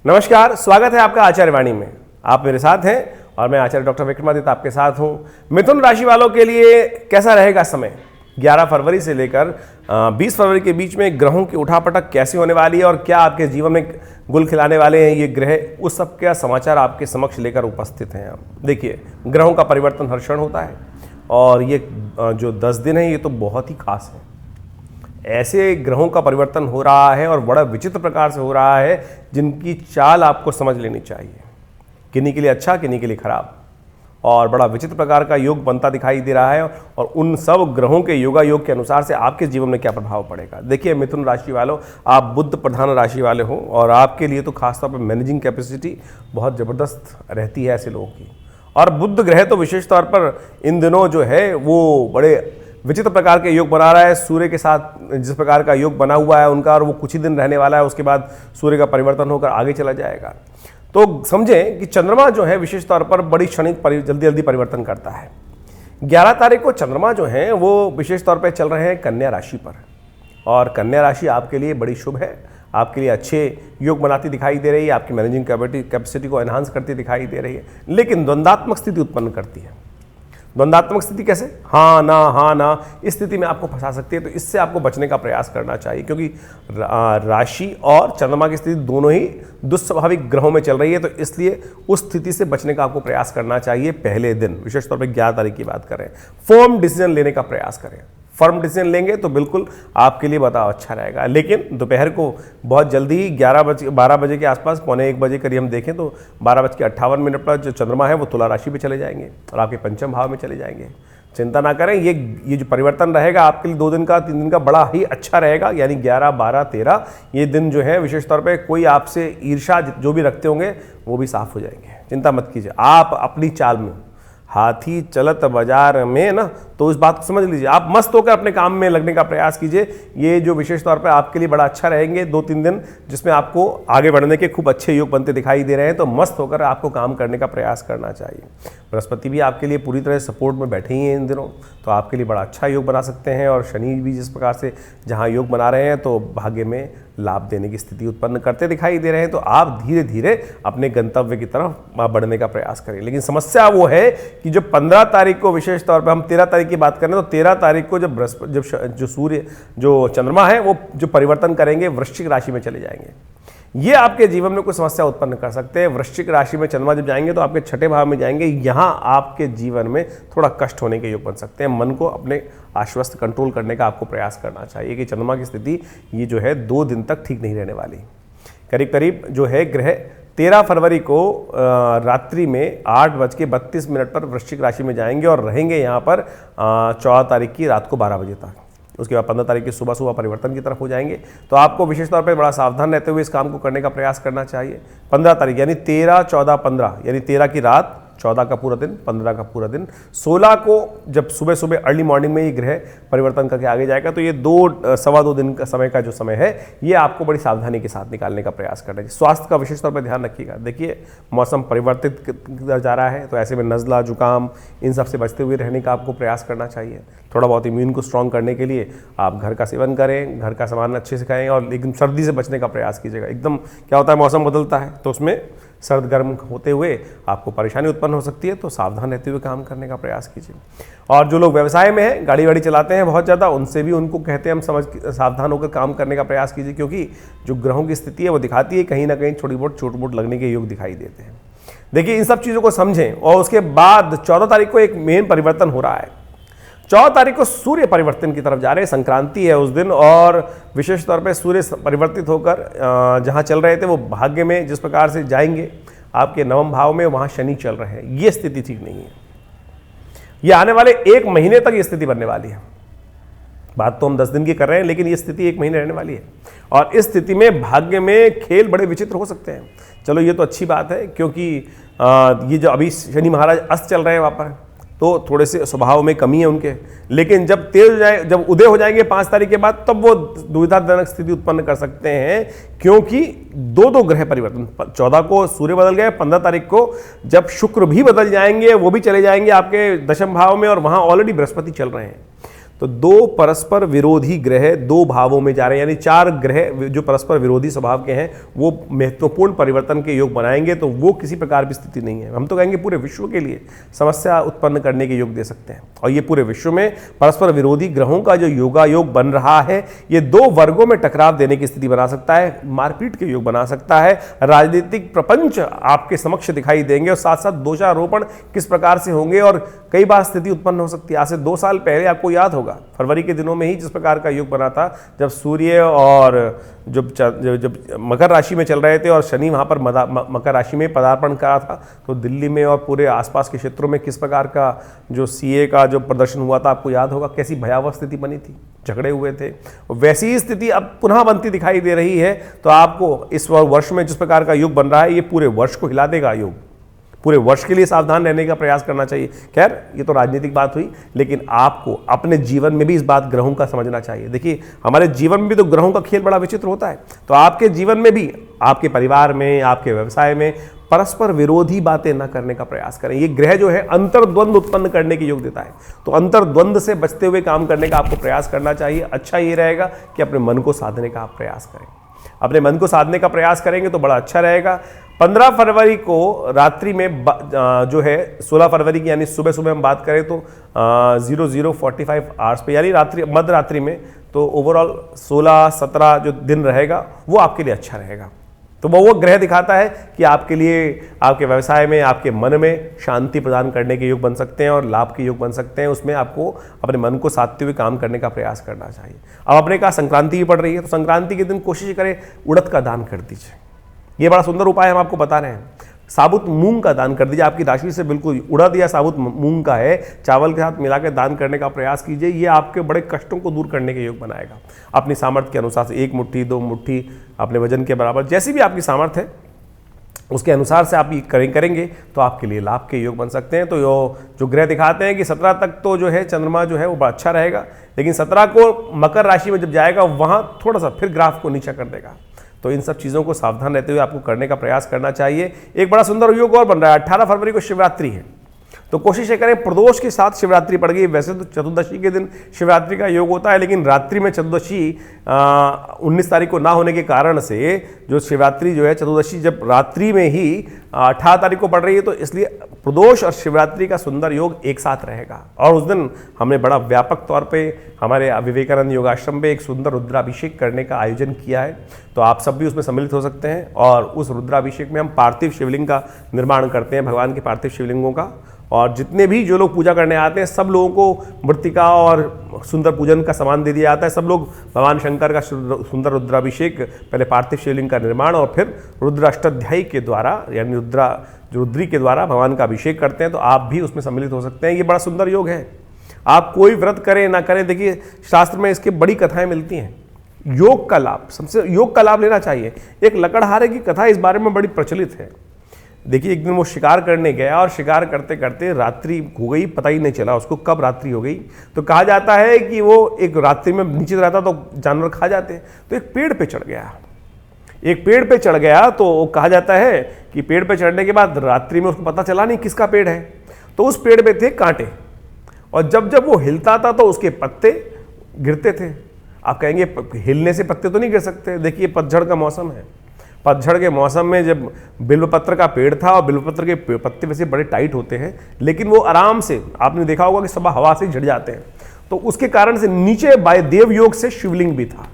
नमस्कार, स्वागत है आपका आचार्यवाणी में। आप मेरे साथ हैं और मैं आचार्य डॉक्टर विक्रमादित्य आपके साथ हूं। मिथुन राशि वालों के लिए कैसा रहेगा समय? 11 फरवरी से लेकर 20 फरवरी के बीच में ग्रहों की उठापटक कैसी होने वाली है और क्या आपके जीवन में गुल खिलाने वाले हैं ये ग्रह, उस सब का समाचार आपके समक्ष लेकर उपस्थित हैं हम। देखिए, ग्रहों का परिवर्तन हर क्षण होता है और ये जो 10 दिन है ये तो बहुत ही खास है। ऐसे ग्रहों का परिवर्तन हो रहा है और बड़ा विचित्र प्रकार से हो रहा है जिनकी चाल आपको समझ लेनी चाहिए। किन्हीं के लिए अच्छा, किन्हीं के लिए खराब, और बड़ा विचित्र प्रकार का योग बनता दिखाई दे रहा है। और उन सब ग्रहों के योगा योग के अनुसार से आपके जीवन में क्या प्रभाव पड़ेगा। देखिए मिथुन राशि वालों, आप बुध प्रधान राशि वाले हो और आपके लिए तो खासतौर पर मैनेजिंग कैपेसिटी बहुत ज़बरदस्त रहती है ऐसे लोगों की। और बुध ग्रह तो विशेष तौर पर इन दिनों जो है वो बड़े विचित्र प्रकार के योग बना रहा है। सूर्य के साथ जिस प्रकार का योग बना हुआ है उनका, और वो कुछ ही दिन रहने वाला है, उसके बाद सूर्य का परिवर्तन होकर आगे चला जाएगा। तो समझें कि चंद्रमा जो है विशेष तौर पर बड़ी क्षणिक जल्दी जल्दी परिवर्तन करता है। 11 तारीख को चंद्रमा जो है वो विशेष तौर पर चल रहे हैं कन्या राशि पर, और कन्या राशि आपके लिए बड़ी शुभ है, आपके लिए अच्छे योग बनाती दिखाई दे रही है, आपकी मैनेजिंग कैपेसिटी को एनहांस करती दिखाई दे रही है, लेकिन द्वंद्वात्मक स्थिति उत्पन्न करती है। द्वंद्वात्मक स्थिति कैसे? हाँ ना इस स्थिति में आपको फंसा सकती है। तो इससे आपको बचने का प्रयास करना चाहिए, क्योंकि राशि और चंद्रमा की स्थिति दोनों ही दुस्वाभाविक ग्रहों में चल रही है। तो इसलिए उस स्थिति से बचने का आपको प्रयास करना चाहिए। पहले दिन विशेष तौर पर 11 तारीख की बात करें, फर्म डिसीजन लेने का प्रयास करें। फर्म डिसीजन लेंगे तो बिल्कुल आपके लिए बताओ अच्छा रहेगा। लेकिन दोपहर को बहुत जल्दी ही 12 बजे के आसपास, पौने 1 बजे करीब हम देखें तो 12:58 पर जो चंद्रमा है वो तुला राशि पे चले जाएंगे और आपके पंचम भाव में चले जाएंगे। चिंता ना करें, ये जो परिवर्तन रहेगा आपके लिए 2 दिन का 3 दिन का बड़ा ही अच्छा रहेगा। यानी 11, 12, 13 ये दिन जो है विशेष तौर पर कोई आपसे ईर्ष्या जो भी रखते होंगे वो भी साफ हो जाएंगे। चिंता मत कीजिए, आप अपनी चाल में, हाथी चलत बाजार में ना, तो इस बात को समझ लीजिए। आप मस्त होकर अपने काम में लगने का प्रयास कीजिए। ये जो विशेष तौर पर आपके लिए बड़ा अच्छा रहेंगे 2-3 दिन, जिसमें आपको आगे बढ़ने के खूब अच्छे योग बनते दिखाई दे रहे हैं। तो मस्त होकर आपको काम करने का प्रयास करना चाहिए। बृहस्पति भी आपके लिए पूरी तरह सपोर्ट में बैठे ही हैं इन दिनों, तो आपके लिए बड़ा अच्छा योग बना सकते हैं। और शनि भी जिस प्रकार से जहाँ योग बना रहे हैं तो भाग्य में लाभ देने की स्थिति उत्पन्न करते दिखाई दे रहे हैं। तो आप धीरे धीरे अपने गंतव्य की तरफ बढ़ने का प्रयास करें। लेकिन समस्या वो है कि जो 15 तारीख को विशेष तौर पर, हम 13 तारीख की बात करें तो 13 तारीख को जब जो सूर्य जो चंद्रमा है वो जो परिवर्तन करेंगे वृश्चिक राशि में चले जाएंगे, ये आपके जीवन में कोई समस्या उत्पन्न कर सकते हैं। वृश्चिक राशि में चंद्रमा जब जाएंगे तो आपके 6ठे भाव में जाएंगे। यहाँ आपके जीवन में थोड़ा कष्ट होने के योग बन सकते हैं। मन को अपने आश्वस्त कंट्रोल करने का आपको प्रयास करना चाहिए कि चंद्रमा की स्थिति ये जो है 2 दिन तक ठीक नहीं रहने वाली। करीब करीब जो है ग्रह 13 फरवरी को रात्रि में 8:32 पर वृश्चिक राशि में जाएंगे और रहेंगे यहाँ पर 14 तारीख की रात को 12 बजे तक। उसके बाद 15 तारीख की सुबह परिवर्तन की तरफ हो जाएंगे। तो आपको विशेष तौर पर बड़ा सावधान रहते हुए इस काम को करने का प्रयास करना चाहिए। 15 तारीख यानी 13, 14, 15 यानी 13 की रात, 14 का पूरा दिन, 15 का पूरा दिन, 16 को जब सुबह अर्ली मॉर्निंग में ये ग्रह परिवर्तन करके आगे जाएगा। तो ये 2-2.25 दिन का समय का जो समय है ये आपको बड़ी सावधानी के साथ निकालने का प्रयास करना चाहिए। स्वास्थ्य का विशेष तौर पर ध्यान रखिएगा। देखिए मौसम परिवर्तित जा रहा है, तो ऐसे में नज़ला, जुकाम, इन सब से बचते हुए रहने का आपको प्रयास करना चाहिए। थोड़ा बहुत इम्यून को स्ट्रॉन्ग करने के लिए आप घर का सेवन करें, घर का सामान अच्छे से खाएं और एकदम सर्दी से बचने का प्रयास कीजिएगा। एकदम क्या होता है, मौसम बदलता है तो उसमें सर्द गर्म होते हुए आपको परेशानी उत्पन्न हो सकती है। तो सावधान रहते हुए काम करने का प्रयास कीजिए। और जो लोग व्यवसाय में हैं, गाड़ी वाड़ी चलाते हैं बहुत ज़्यादा, उनसे भी उनको कहते हैं हम सावधान होकर काम करने का प्रयास कीजिए, क्योंकि जो ग्रहों की स्थिति है वो दिखाती है कहीं ना कहीं थोड़ी बहुत चोट मोट लगने के योग दिखाई देते हैं। देखिए इन सब चीज़ों को समझें। और उसके बाद 14 तारीख को एक मेन परिवर्तन हो रहा है। 14 तारीख को सूर्य परिवर्तन की तरफ जा रहे हैं, संक्रांति है उस दिन, और विशेष तौर पे सूर्य परिवर्तित होकर जहां चल रहे थे वो भाग्य में जिस प्रकार से जाएंगे आपके 9वें भाव में, वहां शनि चल रहे हैं। ये स्थिति ठीक नहीं है। ये आने वाले 1 महीने तक ये स्थिति बनने वाली है। बात तो हम 10 दिन की कर रहे हैं, लेकिन ये स्थिति 1 महीने रहने वाली है। और इस स्थिति में भाग्य में खेल बड़े विचित्र हो सकते हैं। चलो ये तो अच्छी बात है, क्योंकि ये जो अभी शनि महाराज अस्त चल रहे हैं वहाँ पर, तो थोड़े से स्वभाव में कमी है उनके। लेकिन जब जब उदय हो जाएंगे 5 तारीख के बाद, तब वो दुविधाजनक स्थिति उत्पन्न कर सकते हैं, क्योंकि 2 ग्रह परिवर्तन, 14 को सूर्य बदल गए, 15 तारीख को जब शुक्र भी बदल जाएंगे, वो भी चले जाएंगे आपके 10वें भाव में, और वहां ऑलरेडी बृहस्पति चल रहे हैं। तो दो परस्पर विरोधी ग्रह दो भावों में जा रहे हैं, यानी 4 ग्रह जो परस्पर विरोधी स्वभाव के हैं वो महत्वपूर्ण परिवर्तन के योग बनाएंगे। तो वो किसी प्रकार की स्थिति नहीं है, हम तो कहेंगे पूरे विश्व के लिए समस्या उत्पन्न करने के योग दे सकते हैं। और ये पूरे विश्व में परस्पर विरोधी ग्रहों का जो योगा योग बन रहा है, ये 2 वर्गों में टकराव देने की स्थिति बना सकता है, मारपीट के योग बना सकता है, राजनीतिक प्रपंच आपके समक्ष दिखाई देंगे और साथ साथ दोषारोपण किस प्रकार से होंगे और कई बार स्थिति उत्पन्न हो सकती है। आज से 2 साल पहले आपको याद होगा फरवरी के दिनों में ही जिस प्रकार का योग बना था, जब सूर्य और जब मकर राशि में चल रहे थे और शनि वहाँ पर मकर राशि में पदार्पण करा था, तो दिल्ली में और पूरे आसपास के क्षेत्रों में किस प्रकार का जो सीए का जो प्रदर्शन हुआ था आपको याद होगा, कैसी भयावह स्थिति बनी थी, झगड़े हुए थे। वैसी ही स्थिति अब पुनः बनती दिखाई दे रही है। तो आपको इस वर्ष में जिस प्रकार का योग बन रहा है ये पूरे वर्ष को हिला देगा योग, पूरे वर्ष के लिए सावधान रहने का प्रयास करना चाहिए। खैर ये तो राजनीतिक बात हुई, लेकिन आपको अपने जीवन में भी इस बात ग्रहों का समझना चाहिए। देखिए हमारे जीवन में भी तो ग्रहों का खेल बड़ा विचित्र होता है, तो आपके जीवन में भी, आपके परिवार में, आपके व्यवसाय में परस्पर विरोधी बातें न करने का प्रयास करें। ये ग्रह जो है अंतर्द्वंद उत्पन्न करने के योग देता है, तो अंतर्द्वंद से बचते हुए काम करने का आपको प्रयास करना चाहिए। अच्छा ये रहेगा कि अपने मन को साधने का आप प्रयास करें, अपने मन को साधने का प्रयास करेंगे तो बड़ा अच्छा रहेगा। 15 फरवरी को रात्रि में जो है 16 फरवरी की यानी सुबह सुबह हम बात करें तो 00:45 आवर्स पे, यानी रात्रि मध्य रात्रि में, तो ओवरऑल 16-17 जो दिन रहेगा वो आपके लिए अच्छा रहेगा। तो वो ग्रह दिखाता है कि आपके लिए, आपके व्यवसाय में, आपके मन में शांति प्रदान करने के योग बन सकते हैं और लाभ के योग बन सकते हैं। उसमें आपको अपने मन को साधते हुए काम करने का प्रयास करना चाहिए। अब अपने कहा संक्रांति भी पड़ रही है, तो संक्रांति के दिन कोशिश करें उड़द का दान कर दीजिए। ये बड़ा सुंदर उपाय हम आपको बता रहे हैं। साबुत मूंग का दान कर दीजिए, आपकी राशि से बिल्कुल उड़द या साबुत मूंग का है, चावल के साथ मिलाकर दान करने का प्रयास कीजिए। ये आपके बड़े कष्टों को दूर करने के योग बनाएगा। अपनी सामर्थ्य के अनुसार से 1 मुट्ठी 2 मुट्ठी अपने वजन के बराबर, जैसी भी आपकी सामर्थ्य है उसके अनुसार से आप ये करेंगे तो आपके लिए लाभ के योग बन सकते हैं। तो जो ग्रह दिखाते हैं कि 17 तक तो जो है चंद्रमा जो है वो बड़ा अच्छा रहेगा, लेकिन 17 को मकर राशि में जब जाएगा वहाँ थोड़ा सा फिर ग्राफ को नीचा कर देगा। तो इन सब चीज़ों को सावधान रहते हुए आपको करने का प्रयास करना चाहिए। एक बड़ा सुंदर योग और बन रहा है, 18 फरवरी को शिवरात्रि है, तो कोशिश करें प्रदोष के साथ शिवरात्रि पड़ गई। वैसे तो चतुर्दशी के दिन शिवरात्रि का योग होता है, लेकिन रात्रि में चतुर्दशी 19 तारीख को ना होने के कारण से जो शिवरात्रि जो है, चतुर्दशी जब रात्रि में ही 18 तारीख को पड़ रही है, तो इसलिए प्रदोष और शिवरात्रि का सुंदर योग एक साथ रहेगा। और उस दिन हमने बड़ा व्यापक तौर पे हमारे विवेकानंद योगाश्रम में एक सुंदर रुद्राभिषेक करने का आयोजन किया है, तो आप सब भी उसमें सम्मिलित हो सकते हैं। और उस रुद्राभिषेक में हम पार्थिव शिवलिंग का निर्माण करते हैं, भगवान के पार्थिव शिवलिंगों का, और जितने भी जो लोग पूजा करने आते हैं सब लोगों को मृत्तिका और सुंदर पूजन का सामान दे दिया जाता है। सब लोग भगवान शंकर का सुंदर रुद्राभिषेक, पहले पार्थिव शिवलिंग का निर्माण और फिर रुद्राष्टाध्यायी के द्वारा यानी रुद्री के द्वारा भगवान का अभिषेक करते हैं। तो आप भी उसमें सम्मिलित हो सकते हैं। ये बड़ा सुंदर योग है। आप कोई व्रत करें ना करें, देखिए शास्त्र में इसकी बड़ी कथाएं मिलती हैं। योग का लाभ, सबसे योग का लाभ लेना चाहिए। एक लकड़हारे की कथा इस बारे में बड़ी प्रचलित है। देखिए एक दिन वो शिकार करने गया और शिकार करते करते रात्रि हो गई, पता ही नहीं चला उसको कब रात्रि हो गई। तो कहा जाता है कि वो एक रात्रि में नीचे रहता तो जानवर खा जाते, तो एक पेड़ पे चढ़ गया। एक पेड़ पे चढ़ गया तो कहा जाता है कि पेड़ पे चढ़ने के बाद रात्रि में उसको पता चला नहीं किसका पेड़ है, तो उस पेड़ पे थे कांटे, और जब जब वो हिलता था तो उसके पत्ते गिरते थे। आप कहेंगे हिलने से पत्ते तो नहीं गिर सकते। देखिए पतझड़ का मौसम है, पतझड़ के मौसम में जब बिल्वपत्र का पेड़ था, और बिल्वपत्र के पत्ते वैसे बड़े टाइट होते हैं, लेकिन वो आराम से, आपने देखा होगा कि सब हवा से झड़ जाते हैं, तो उसके कारण से नीचे बाय देव योग से शिवलिंग भी था।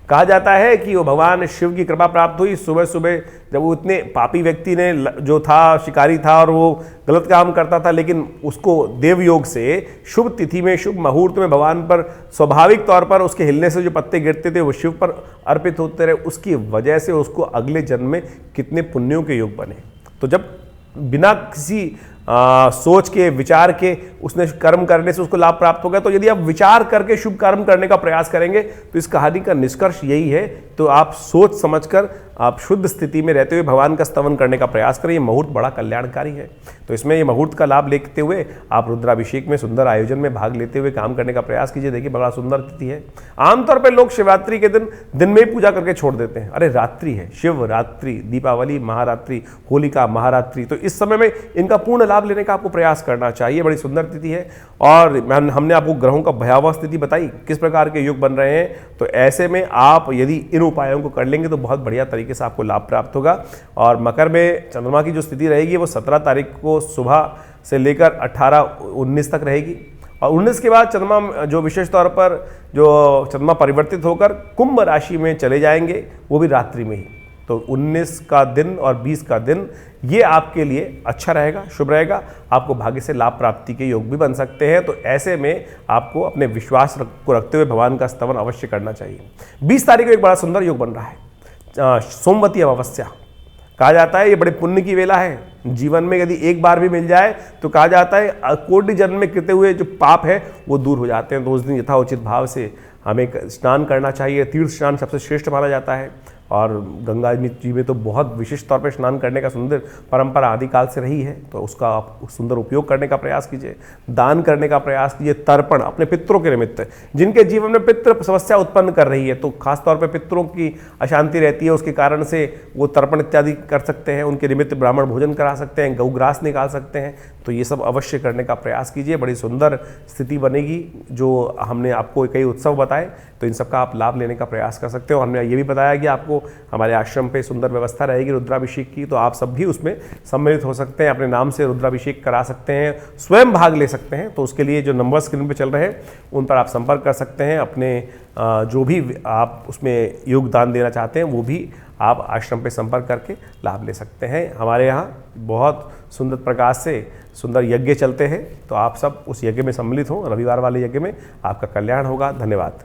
कहा जाता है कि वो भगवान शिव की कृपा प्राप्त हुई सुबह सुबह, जब वो इतने पापी व्यक्ति ने जो था, शिकारी था और वो गलत काम करता था, लेकिन उसको देव योग से शुभ तिथि में, शुभ मुहूर्त में भगवान पर स्वाभाविक तौर पर उसके हिलने से जो पत्ते गिरते थे वो शिव पर अर्पित होते रहे। उसकी वजह से उसको अगले जन्म में कितने पुण्यों के योग बने। तो जब बिना किसी सोच के, विचार के उसने कर्म करने से उसको लाभ प्राप्त हो गया, तो यदि आप विचार करके शुभ कर्म करने का प्रयास करेंगे तो इस कहानी का निष्कर्ष यही है। तो आप सोच समझकर आप शुद्ध स्थिति में रहते हुए भगवान का स्तवन करने का प्रयास करें। ये मुहूर्त बड़ा कल्याणकारी है, तो इसमें ये मुहूर्त का लाभ लेते हुए आप रुद्राभिषेक में सुंदर आयोजन में भाग लेते हुए काम करने का प्रयास कीजिए। देखिए बड़ा सुंदर तिथि है। आमतौर पर लोग शिवरात्रि के दिन में ही पूजा करके छोड़ देते हैं। अरे रात्रि है, शिवरात्रि, दीपावली, महारात्रि, होलिका, महारात्रि, तो इस समय में इनका पूर्ण लाभ लेने का आपको प्रयास करना चाहिए। बड़ी सुंदर तिथि है और हमने आपको ग्रहों का भयावह स्थिति बताई, किस प्रकार के योग बन रहे हैं। तो ऐसे में आप यदि इन उपायों को कर लेंगे तो बहुत बढ़िया तरीके से आपको लाभ प्राप्त होगा। और मकर में चंद्रमा की जो स्थिति रहेगी वो 17 तारीख को सुबह से लेकर 18-19 तक रहेगी और 19 के बाद चंद्रमा जो विशेष तौर पर जो चंद्रमा परिवर्तित होकर कुंभ राशि में चले जाएंगे, वो भी रात्रि में ही। तो 19 का दिन और 20 का दिन ये आपके लिए अच्छा रहेगा, शुभ रहेगा। आपको भाग्य से लाभ प्राप्ति के योग भी बन सकते हैं। तो ऐसे में आपको अपने विश्वास को रखते हुए भगवान का स्तवन अवश्य करना चाहिए। 20 तारीख को एक बड़ा सुंदर योग बन रहा है, सोमवती अमावस्या। कहा जाता है ये बड़े पुण्य की वेला है। जीवन में यदि एक बार भी मिल जाए तो कहा जाता है कोटि जन्म में कृते हुए जो पाप है वो दूर हो जाते हैं। तो उस दिन यथाउचित भाव से हमें स्नान करना चाहिए। तीर्थ स्नान सबसे श्रेष्ठ माना जाता है और गंगा जी में तो बहुत विशिष्ट तौर पर स्नान करने का सुंदर परंपरा आदिकाल से रही है। तो उसका आप सुंदर उपयोग करने का प्रयास कीजिए, दान करने का प्रयास कीजिए। तर्पण अपने पितरों के निमित्त, जिनके जीवन में पितृ समस्या उत्पन्न कर रही है, तो खासतौर पर पितरों की अशांति रहती है, उसके कारण से वो तर्पण इत्यादि कर सकते हैं। उनके निमित्त ब्राह्मण भोजन करा सकते हैं, गौग्रास निकाल सकते हैं। तो ये सब अवश्य करने का प्रयास कीजिए। बड़ी सुंदर स्थिति बनेगी। जो हमने आपको कई उत्सव बताए तो इन सब का आप लाभ लेने का प्रयास कर सकते हो। हमने ये भी बताया कि आपको हमारे आश्रम पे सुंदर व्यवस्था रहेगी रुद्राभिषेक की, तो आप सब भी उसमें सम्मिलित हो सकते हैं। अपने नाम से रुद्राभिषेक करा सकते हैं, स्वयं भाग ले सकते हैं। तो उसके लिए जो नंबर स्क्रीन पे चल रहे हैं उन पर आप संपर्क कर सकते हैं। अपने जो भी आप उसमें योगदान देना चाहते हैं वो भी आप आश्रम पे संपर्क करके लाभ ले सकते हैं। हमारे यहाँ बहुत सुंदर प्रकार से सुंदर यज्ञ चलते हैं, तो आप सब उस यज्ञ में सम्मिलित हों। रविवार वाले यज्ञ में आपका कल्याण होगा। धन्यवाद।